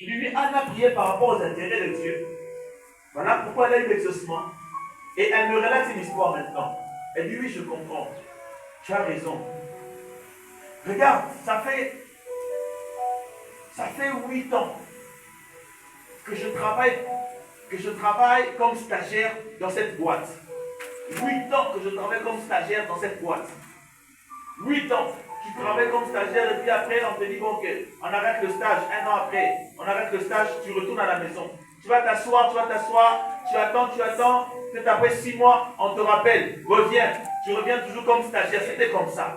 Il lui dit, Anne a prié par rapport aux intérêts de Dieu. Voilà pourquoi elle a eu l'exaucement. Et elle me relate une histoire maintenant. Elle dit, oui, je comprends. Tu as raison. Regarde, ça fait 8 ans que je travaille comme stagiaire dans cette boîte. 8 ans que je travaille comme stagiaire dans cette boîte. 8 ans. Tu travailles comme stagiaire et puis après on te dit bon, ok, on arrête le stage. 1 an après, on arrête le stage, tu retournes à la maison. Tu vas t'asseoir, tu attends. Peut-être après 6 mois, on te rappelle, reviens. Tu reviens toujours comme stagiaire. C'était comme ça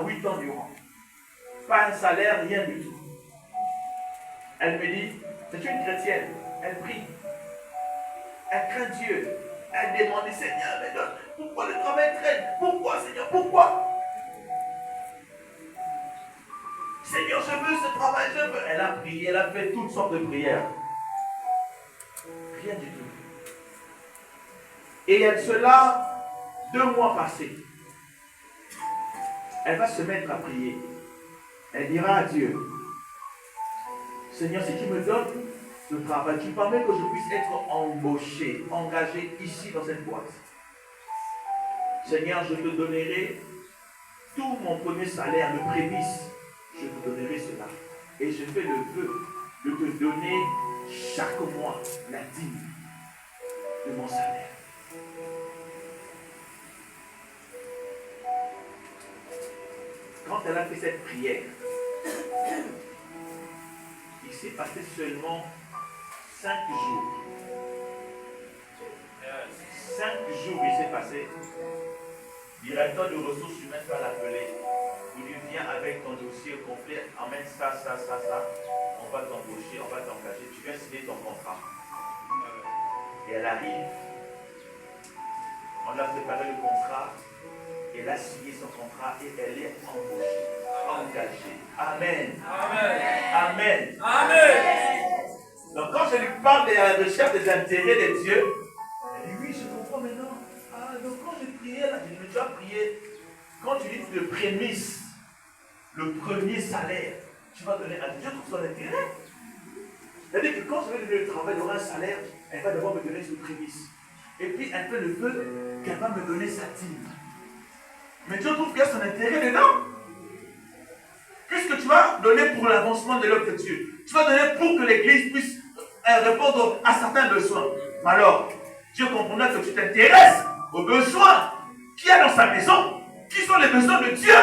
8 ans durant. Pas un salaire, rien du tout. Elle me dit, c'est une chrétienne. Elle prie. Elle craint Dieu. Elle demande, Seigneur, mais non, pourquoi le travail traîne? Pourquoi, Seigneur, pourquoi? Seigneur, je veux ce travail, je veux. Elle a prié, elle a fait toutes sortes de prières. Rien du tout. Et il y a de cela 2 mois passés. Elle va se mettre à prier. Elle dira à Dieu, Seigneur, si tu me donnes le travail, tu permets que je puisse être embauché, engagé ici dans cette boîte. Seigneur, je te donnerai tout mon premier salaire, le prémice. Je te donnerai cela. Et je fais le vœu de te donner chaque mois la dîme de mon salaire. Quand elle a fait cette prière, il s'est passé seulement 5 jours. 5 jours il s'est passé. Directeur de ressources humaines va l'appeler. Il lui vient avec ton dossier complet, emmène ça. On va t'embaucher, on va t'engager. Tu viens signer ton contrat. Et elle arrive. On a préparé le contrat. Elle a signé son contrat et elle est embauchée, engagée. Amen. Amen. Amen. Amen. Donc quand je lui parle de la recherche des intérêts de Dieu, elle dit oui, je comprends maintenant. Ah, donc quand j'ai prié, là, j'ai dit, mais tu as prié. Quand tu dis le prémisse, le premier salaire, tu vas donner à Dieu tout son intérêt. C'est-à-dire que quand je vais donner le travail, il y aura un salaire, elle va d'abord me donner ce prémisse. Et puis elle fait le vœu qu'elle va me donner sa dîme. Mais Dieu trouve qu'il y a son intérêt dedans. Puisque tu vas donner pour l'avancement de l'œuvre de Dieu. Tu vas donner pour que l'Église puisse répondre à certains besoins. Mais alors, Dieu comprendra que tu t'intéresses aux besoins qu'il y a dans sa maison. Qui sont les besoins de Dieu.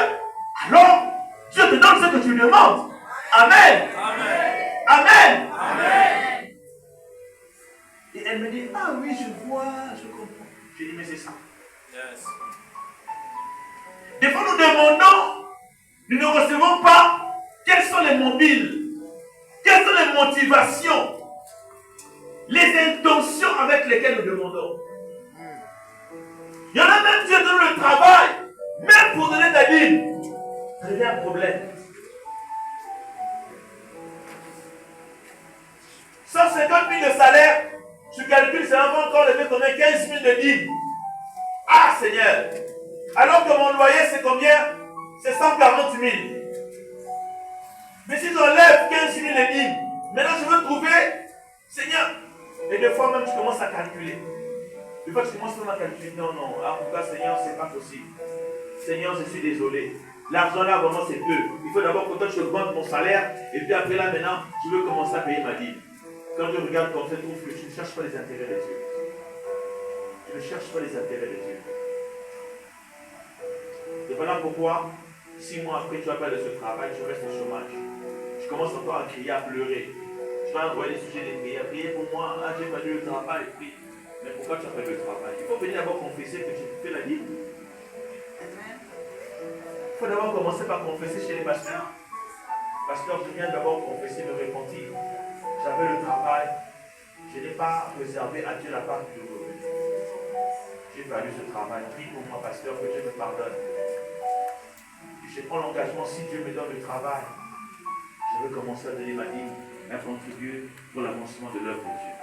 Alors, Dieu te donne ce que tu lui demandes. Amen. Amen. Amen. Amen. Et elle me dit, ah oui, je vois, je comprends. J'ai dit, mais c'est ça. Yes. Des fois, nous demandons, nous ne recevons pas quels sont les mobiles, quelles sont les motivations, les intentions avec lesquelles nous demandons. Il y en a même, Dieu donne le travail, même pour donner ta dîme. Ça devient un problème. 150 000 de salaire, tu calcules, ça va encore lever combien? 15 000 de dîme. Ah Seigneur! Alors que mon loyer c'est combien? C'est 140 000. Mais si j'enlève 15 000 de dîme, maintenant je veux trouver, Seigneur. Et des fois même tu commences à calculer. Des fois tu commences même à calculer. Non, en tout cas Seigneur, c'est pas possible. Seigneur, je suis désolé. L'argent là vraiment c'est peu. Il faut d'abord que toi tu augmentes mon salaire. Et puis après là maintenant, je veux commencer à payer ma dîme. Quand je regarde comme ça, je trouve que tu ne cherches pas les intérêts de Dieu. Tu ne cherches pas les intérêts de Dieu. Et voilà pourquoi, 6 mois après, tu appelles de ce travail, tu restes au chômage. Tu commences encore à crier, à pleurer. Tu vas envoyer des sujets de prière. Priez pour moi, ah, j'ai perdu le travail, prie. Mais pourquoi tu as perdu le travail? Il faut venir d'abord confesser que tu fais la dîme. Il faut d'abord commencer par confesser chez les pasteurs. Pasteur, je viens d'abord confesser, me repentir. J'avais le travail. Je n'ai pas réservé à Dieu la part du revenu. J'ai perdu ce travail. Prie pour moi, pasteur, que Dieu me pardonne. Je prends l'engagement, si Dieu me donne le travail, je veux commencer à donner ma dîme, à contribuer pour l'avancement de l'œuvre de Dieu.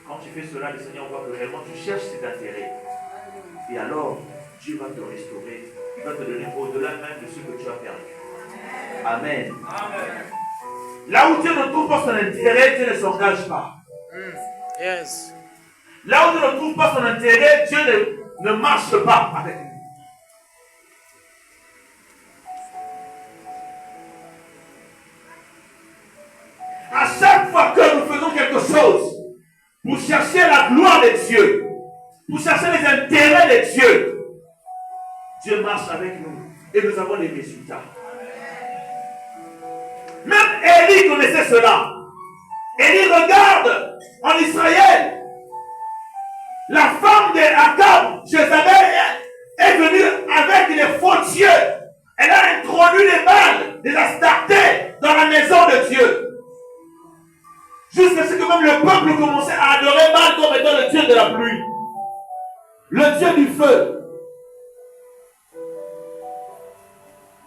Quand tu fais cela, le Seigneur voit que réellement tu cherches cet intérêt. Et alors, Dieu va te restaurer. Il va te donner au-delà même de ce que tu as perdu. Amen. Amen. Là où Dieu ne trouve pas son intérêt, Dieu ne s'engage pas. Yes. Là où Dieu ne trouve pas son intérêt, Dieu ne marche pas avec nous. À chaque fois que nous faisons quelque chose pour chercher la gloire de Dieu, pour chercher les intérêts de Dieu, Dieu marche avec nous et nous avons des résultats. Même Élie connaissait cela. Élie regarde en Israël. La femme d'Akab, Jézabel, est venue avec les faux dieux. Elle a introduit les Baals, des Astartés dans la maison de Dieu. Jusqu'à ce que même le peuple commençait à adorer Baal comme étant le Dieu de la pluie. Le Dieu du feu.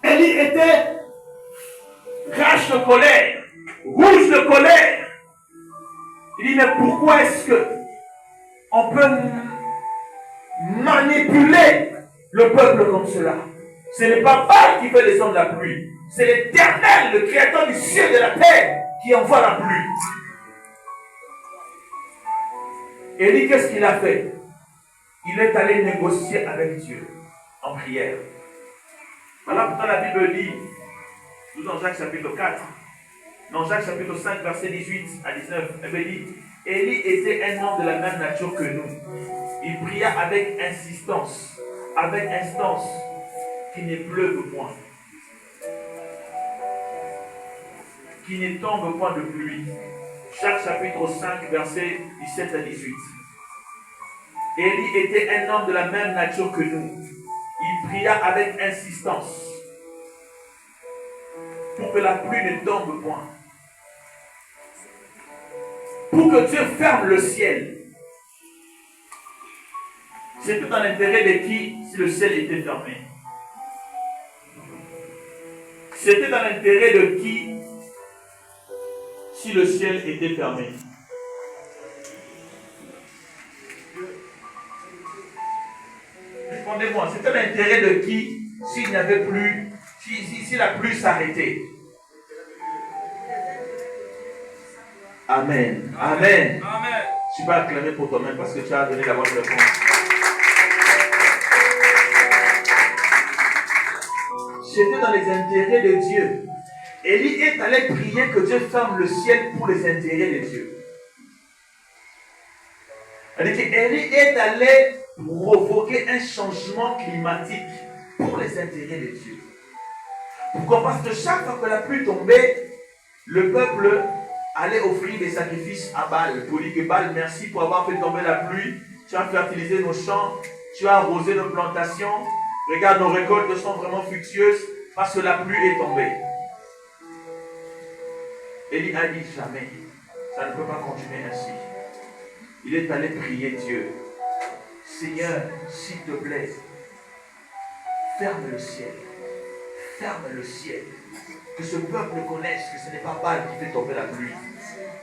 Élie était rage de colère, rouge de colère. Il dit, mais pourquoi est-ce que on peut manipuler le peuple comme cela? Ce n'est pas Baal qui fait descendre la pluie. C'est l'Éternel, le Créateur du ciel et de la terre, qui envoie la pluie. Élie, qu'est-ce qu'il a fait? Il est allé négocier avec Dieu en prière. Voilà pourquoi la Bible dit, nous dans Jacques chapitre 4, dans Jacques chapitre 5, verset 18 à 19, elle dit, Élie était un homme de la même nature que nous. Il pria avec insistance, avec instance, qu'il ne pleuve point, qu'il ne tombe point de pluie. Jacques chapitre 5, verset 17 à 18. Élie était un homme de la même nature que nous. Il pria avec insistance pour que la pluie ne tombe point. Pour que Dieu ferme le ciel. C'était dans l'intérêt de qui si le ciel était fermé? C'était dans l'intérêt de qui si le ciel était fermé? Répondez-moi, c'était l'intérêt de qui s'il n'y avait plus, si la pluie s'arrêtait? Amen. Amen. Amen. Tu vas acclamer pour toi-même parce que tu as donné la bonne réponse. C'était dans les intérêts de Dieu. Élie est allé prier que Dieu ferme le ciel pour les intérêts de Dieu. Élie est allé provoquer un changement climatique pour les intérêts de Dieu. Pourquoi? Parce que chaque fois que la pluie tombait, le peuple allait offrir des sacrifices à Baal. Pour dire que Baal, merci pour avoir fait tomber la pluie. Tu as fertilisé nos champs, tu as arrosé nos plantations. Regarde, nos récoltes sont vraiment fructueuses parce que la pluie est tombée. Élie a dit jamais. Ça ne peut pas continuer ainsi. Il est allé prier Dieu. Seigneur, s'il te plaît, ferme le ciel. Ferme le ciel. Que ce peuple connaisse que ce n'est pas Baal qui fait tomber la pluie.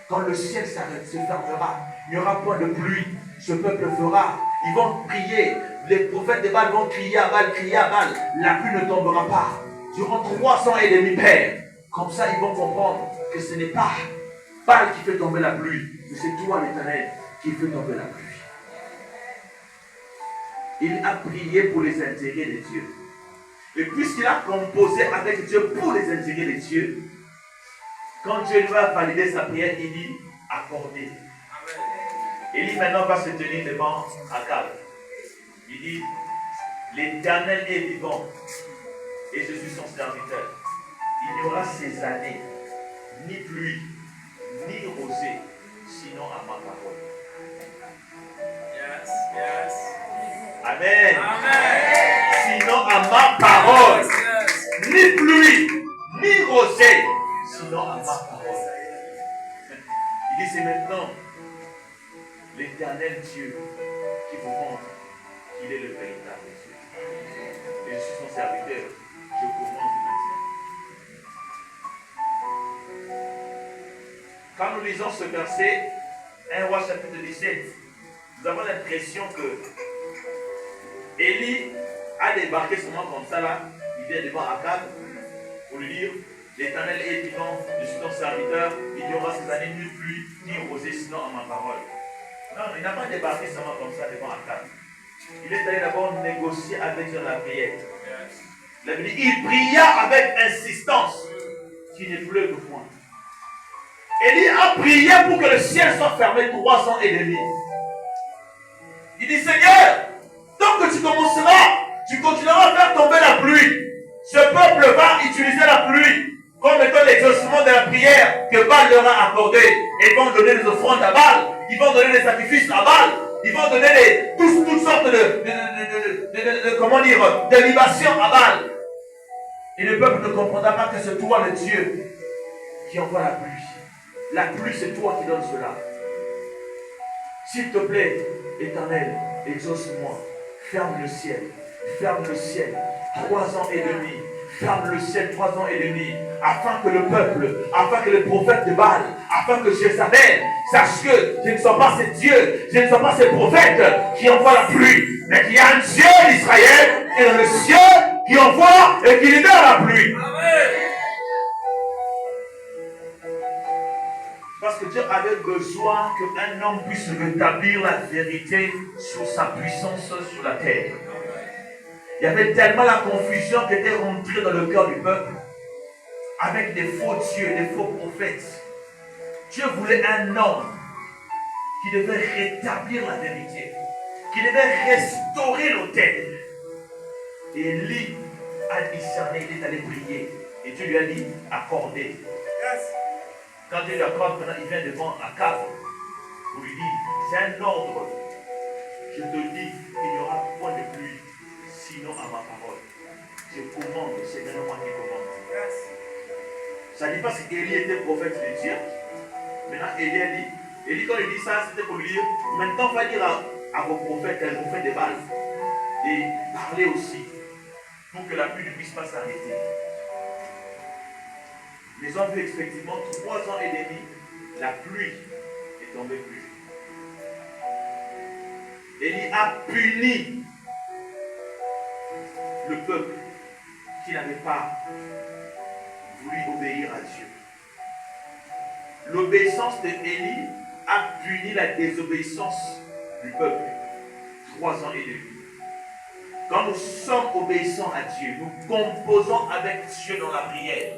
Quand le ciel se fermera, il n'y aura point de pluie. Ce peuple fera. Ils vont prier. Les prophètes de Baal vont crier à Baal, crier à Baal. La pluie ne tombera pas. Durant 300 et demi pères. Comme ça, ils vont comprendre que ce n'est pas Baal qui fait tomber la pluie. Mais c'est toi, l'Éternel, qui fait tomber la pluie. Il a prié pour les intérêts de Dieu. Et puisqu'il a composé avec Dieu pour les intérêts de Dieu, quand Dieu lui a validé sa prière, il dit accordé. Élie maintenant va se tenir devant Akab. Il dit, l'Éternel est vivant et je suis son serviteur. Il n'y aura ces années ni pluie, ni rosée, sinon à ma parole. Yes, yes. Amen. Amen. Sinon à ma parole. Yes. Ni pluie, ni rosée, sinon à ma parole. Il dit, c'est maintenant l'Éternel Dieu qui vous montre qu'il est le véritable Dieu. Et je suis son serviteur. Je commande maintenant. Quand nous lisons ce verset, 1 Roi chapitre 17, nous avons l'impression que Élie a débarqué seulement comme ça là. Il vient devant Akab pour lui dire, l'Éternel est vivant, je suis ton serviteur, il y aura ces années ni pluie, ni rosée, sinon à ma parole. Non, il n'a pas débarqué seulement comme ça devant Akab. Il est allé d'abord négocier avec Dieu la prière. La Bible dit, il pria avec insistance qu'il ne pleuve point. Élie a prié pour que le ciel soit fermé 3 ans et demi. Il dit, Seigneur, tant que tu commenceras, tu continueras à faire tomber la pluie. Ce peuple va utiliser la pluie comme étant l'exaucement de la prière que Baal leur a accordé. Et ils vont donner des offrandes à Baal. Ils vont donner des sacrifices à Baal. Ils vont donner toutes sortes de libations à Baal. Et le peuple ne comprendra pas que c'est toi le Dieu qui envoie la pluie. La pluie, c'est toi qui donnes cela. S'il te plaît, Éternel, exauce-moi. Ferme le ciel. Ferme le ciel. 3 ans et demi. Ferme le ciel 3 ans et demi. Afin que le peuple, afin que les prophètes de Baal, afin que Jézabel sache que je ne suis pas ces dieux, je ne suis pas ces prophètes qui envoient la pluie, mais qu'il y a un Dieu d'Israël qui est dans le ciel, qui envoie et qui libère la pluie. Amen. Parce que Dieu avait besoin qu'un homme puisse rétablir la vérité sur sa puissance sur la terre. Il y avait tellement la confusion qui était rentrée dans le cœur du peuple, avec des faux dieux, des faux prophètes. Dieu voulait un homme qui devait rétablir la vérité, qui devait restaurer l'autel. Et Élie a discerné, il est allé prier. Et Dieu lui a dit, accordez. Quand Dieu lui accorde, maintenant il vient devant Akab pour lui dire, c'est un ordre. Je te dis, il n'y aura point de pluie, sinon à ma parole. Je commande, c'est maintenant moi qui commande. Ça ne dit pas que Élie était prophète de Dieu. Maintenant, Élie a dit, Élie quand il dit ça, c'était pour lui dire, maintenant va dire à vos prophètes, les prophètes de Baal, et parler aussi, pour que la pluie ne puisse pas s'arrêter. Les hommes ont vu effectivement 3 ans et demi, la pluie est tombée plus. Élie a puni le peuple qui n'avait pas voulu obéir à Dieu. L'obéissance d'Élie a puni la désobéissance du peuple. 3 ans et demi. Quand nous sommes obéissants à Dieu, nous composons avec Dieu dans la prière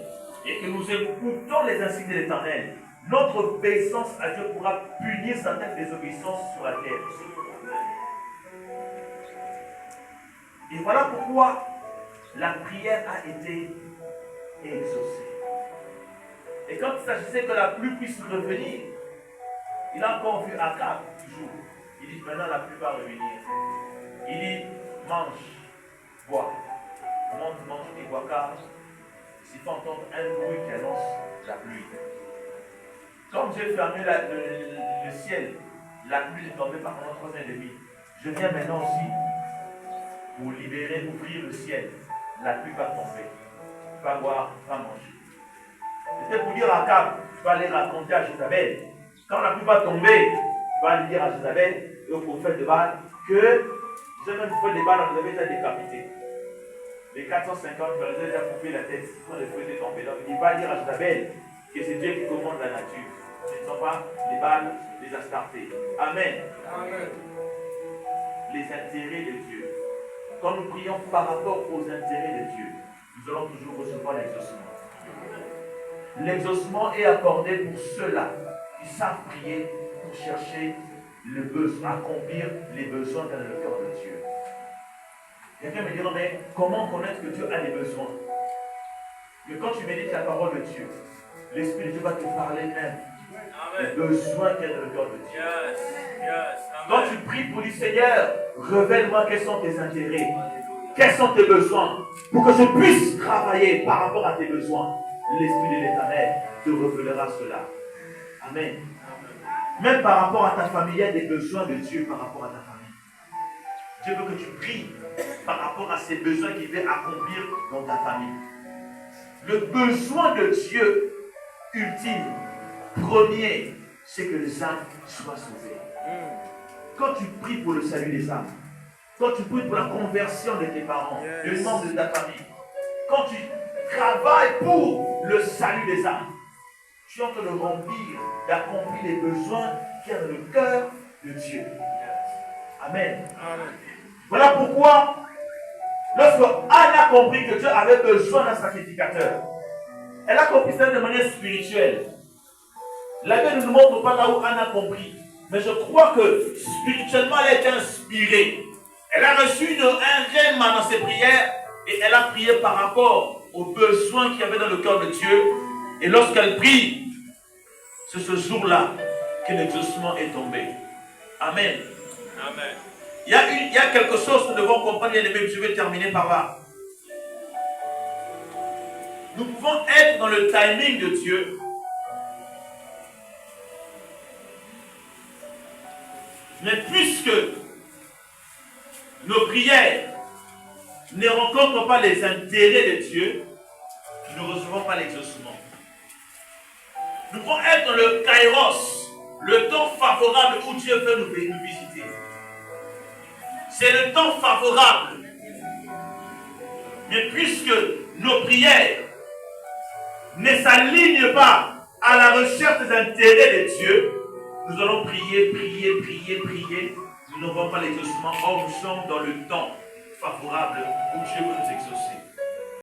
et que nous écoutons les insignes de l'Éternel, notre obéissance à Dieu pourra punir certaines désobéissances sur la terre. Et voilà pourquoi la prière a été exaucée. Et quand il s'agissait que la pluie puisse revenir, il a encore vu Akab toujours. Il dit maintenant la pluie va revenir. Il dit mange, bois. Monte, mange et bois car s'il faut entendre un bruit qui annonce la pluie. Comme Dieu fermait le ciel, la pluie ne tombait pas pendant 3 ans et demi. Je viens maintenant aussi pour libérer, ouvrir le ciel. La pluie va tomber. Va boire, va manger. C'était pour dire à Akab, tu vas aller raconter à Jézabel. Quand la pluie va tomber, tu vas aller dire à Jézabel et au prophète de Baal que ce même prophète de Baal, vous avez été décapité. Les 450, vous avez déjà coupé la tête quand le feu était tombé. Donc il va dire à Jézabel que c'est Dieu qui commande la nature. Ce ne sont pas les Baals, les Astartés. Amen. Amen. Les intérêts de Dieu. Quand nous prions par rapport aux intérêts de Dieu, nous allons toujours recevoir l'exaucement. L'exaucement est accordé pour ceux-là qui savent prier pour chercher le besoin, accomplir les besoins dans le cœur de Dieu. Quelqu'un me dit, non mais comment connaître que Dieu a des besoins? Mais quand tu médites la parole de Dieu, l'Esprit de Dieu va te parler même des besoins qu'il y a dans le cœur de Dieu. Quand tu pries pour dire, Seigneur, révèle-moi quels sont tes intérêts, quels sont tes besoins, pour que je puisse travailler par rapport à tes besoins. L'Esprit de l'Éternel te révélera cela. Amen. Même par rapport à ta famille, il y a des besoins de Dieu par rapport à ta famille. Dieu veut que tu pries par rapport à ces besoins qu'il veut accomplir dans ta famille. Le besoin de Dieu ultime, premier, c'est que les âmes soient sauvées. Quand tu pries pour le salut des âmes, quand tu pries pour la conversion de tes parents, des membres de ta famille, quand tu travailles pour le salut des âmes. Tu es en train de remplir, d'accomplir les besoins qu'il y a dans le cœur de Dieu. Amen. Amen. Voilà pourquoi, lorsque Anne a compris que Dieu avait besoin d'un sacrificateur, elle a compris ça de manière spirituelle. La Bible ne nous montre pas là où Anne a compris. Mais je crois que spirituellement, elle a été inspirée. Elle a reçu un rêve dans ses prières et elle a prié par rapport aux besoins qu'il y avait dans le cœur de Dieu. Et lorsqu'elle prie, c'est ce jour-là que l'exaucement est tombé. Amen. Amen. Il y a quelque chose que nous devons comprendre, bien aimés. Je vais terminer par là. Nous pouvons être dans le timing de Dieu. Mais puisque nos prières ne rencontrent pas les intérêts de Dieu, nous ne recevons pas l'exaucement. Nous pouvons être dans le kairos, le temps favorable où Dieu veut nous visiter. C'est le temps favorable. Mais puisque nos prières ne s'alignent pas à la recherche des intérêts de Dieu, nous allons prier, prier. Nous n'aurons pas l'exaucement. Or, nous sommes dans le temps favorable où Dieu veut nous exaucer.